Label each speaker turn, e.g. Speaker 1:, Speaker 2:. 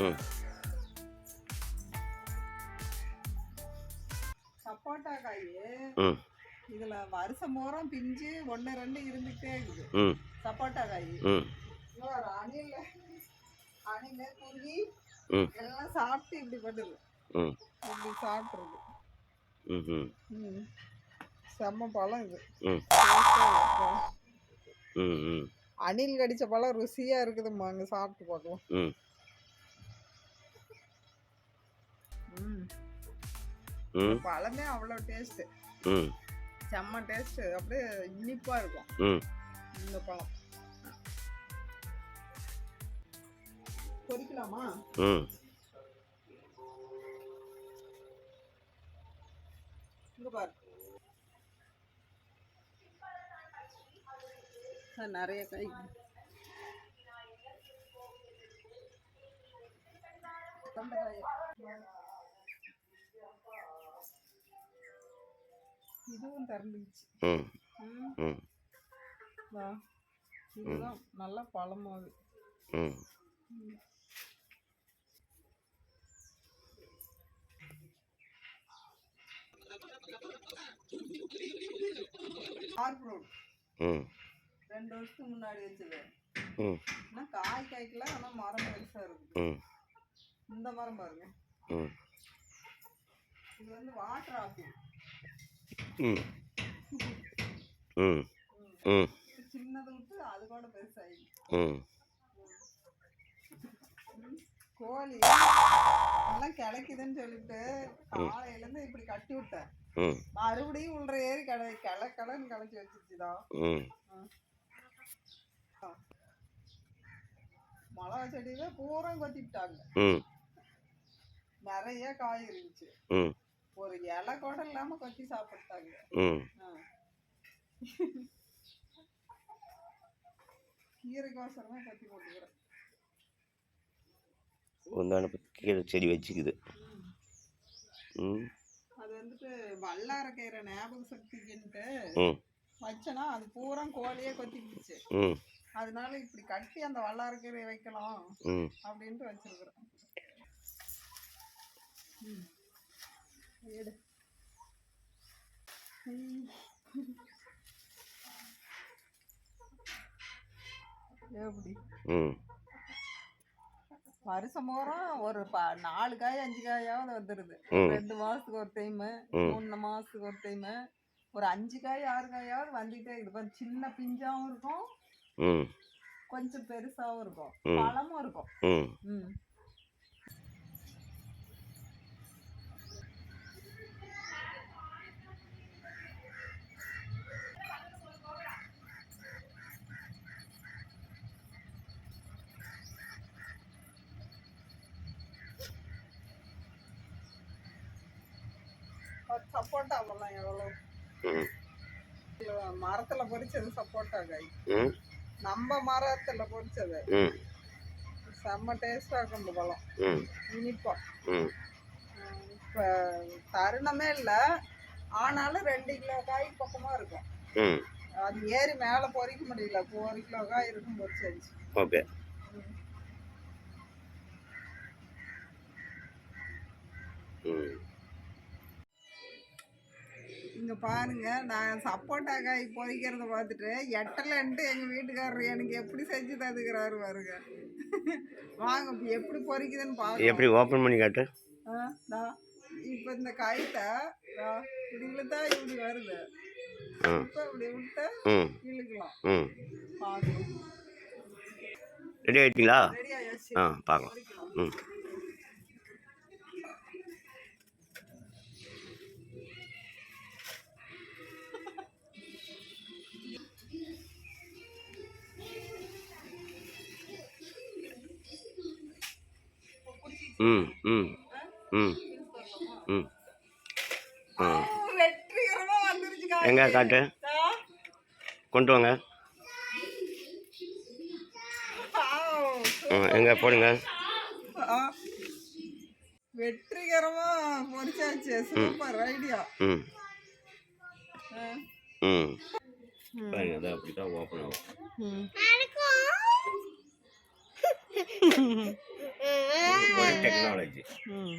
Speaker 1: ம்
Speaker 2: சப்போட்டா காய்
Speaker 1: ம்
Speaker 2: இதுல வருஷம் பூரா பிஞ்சு 1 2 இருந்துகிட்டே இருக்குது.
Speaker 1: ம்
Speaker 2: சப்போட்டா காய்
Speaker 1: ம்
Speaker 2: இன்னொரு அணில் குருவி
Speaker 1: ம்
Speaker 2: எல்லாம் சாப்பிட்டு இப்படி பண்ணுது.
Speaker 1: ம்
Speaker 2: இப்படி சாப்பிட்றது.
Speaker 1: ம்
Speaker 2: ம் செம்ம பழம் இது.
Speaker 1: ம் ம் ம்
Speaker 2: அணில் கடிச்ச பழம் ருசியா இருக்குதும்மா, அங்க சாப்பிட்டு பார்க்கலாம்.
Speaker 1: ம் ம்
Speaker 2: பழமே அவ்வளோ டேஸ்ட்.
Speaker 1: ம்
Speaker 2: செம்ம டேஸ்ட், அப்படியே இனிப்பா இருக்கும்
Speaker 1: ம்
Speaker 2: இந்த பழம். பொரிக்கலாமா?
Speaker 1: ம்
Speaker 2: இங்க பாரு, நிறைய காய். இதுவும் திறந்துச்சு. இதுதான் நல்லா பழமாகுது. ஆர்ஃப்ரூட் 2 வருஷத்துக்கு முன்னாடி வச்சது. ஆனால் காய்க்கல, ஆனால் மரம் பெருசாக இருக்குது. இந்த மரம் பாருங்க, இது வந்து வாட்டர் ஆப்பிள். சின்னது விட்டு அது கூட பெருசாகி. கோழி எல்லாம் கிடைக்குதுன்னு சொல்லிட்டு காலையிலேருந்து இப்படி கட்டி விட்டேன். மறுபடியும் உள்ள ஏறி கலன்னு கலைச்சி வச்சிருச்சுதான். மிளகா செடியில பூரா கொத்தி விட்டாங்க. நிறைய காய் இருந்துச்சு, ஒரு இலை கூட இல்லாம கொத்தி சாப்பிட்டாங்க. கீரைக்கோசரமா கொத்தி போட்டுக்கிறேன்.
Speaker 1: கீரை செடி வச்சுக்குது.
Speaker 2: அது வந்துட்டு வல்லாரக்கீரை ஞாபக சக்திக்குன்ட்டு வச்சனா அது பூரா கோழியே கொத்திக்கிடுச்சு. அதனால இப்படி கட்டி அந்த வல்லாரக்கீரை வைக்கலாம் அப்படின்ட்டு வச்சிருக்கிறேன். எப்படி வருஷம் பூரா ஒரு 4 காய் 5 காயாவது வந்துடுது. 2 மாசத்துக்கு ஒரு டைம், 3 மாசத்துக்கு ஒரு டைம், ஒரு 5 காய் 6 காயாவது வந்துட்டே இருக்குது. சின்ன பிஞ்சாவும் இருக்கும், கொஞ்சம் பெருசாவும் இருக்கும், பழமும் இருக்கும். சப்போட்டா பழம் எவ்வளோ, மரத்துல பொரிச்சது சப்போட்டா காய். நம்ம மரத்துல பொரிச்சது செம்ம டேஸ்டா இருக்கும். இந்த பழம் இனிப்பா. இப்ப தருணமே இல்லை, ஆனாலும் 2 கிலோ காய் பக்கமா இருக்கும். அது ஏறி மேல பொறிக்க முடியல. 1 கிலோ காய் இருக்கும் பொரிச்சாச்சு.
Speaker 1: ஓகே.
Speaker 2: இங்க பாருங்க, நான் சப்போட்டா காய் பொரிக்கிறத பார்த்துட்டு எட்டலன்ட்டு எங்க வீட்டுக்காரர் எனக்கு எப்படி செஞ்சு தந்துக்கிறாரு பாருங்க. வாங்க எப்படி பொரிக்குதுன்னு பாருங்க.
Speaker 1: எப்படி ஓபன் பண்ணி காட்டு.
Speaker 2: இப்போ இந்த கைட்ட இப்படி இழுத்தா இப்படி வருது. இப்போ இப்படி விட்டு இழுக்கலாம். பார்க்கலாம்.
Speaker 1: ரெடி ஆயிட்டீங்களா?
Speaker 2: ரெடி ஆயாச்சு.
Speaker 1: பார்க்கலாம்.
Speaker 2: வெற்றிகரமா வந்துருச்சு.
Speaker 1: எங்க காட்டு, கொண்டு வாங்க. எங்க போடுங்க.
Speaker 2: வெற்றிகரமா பொரிச்சாச்சு. Super idea.
Speaker 1: பாருங்க, அப்படிதான் ஓப்பன் ஆகும். ஒரு டெக்னாலஜி.
Speaker 2: ம்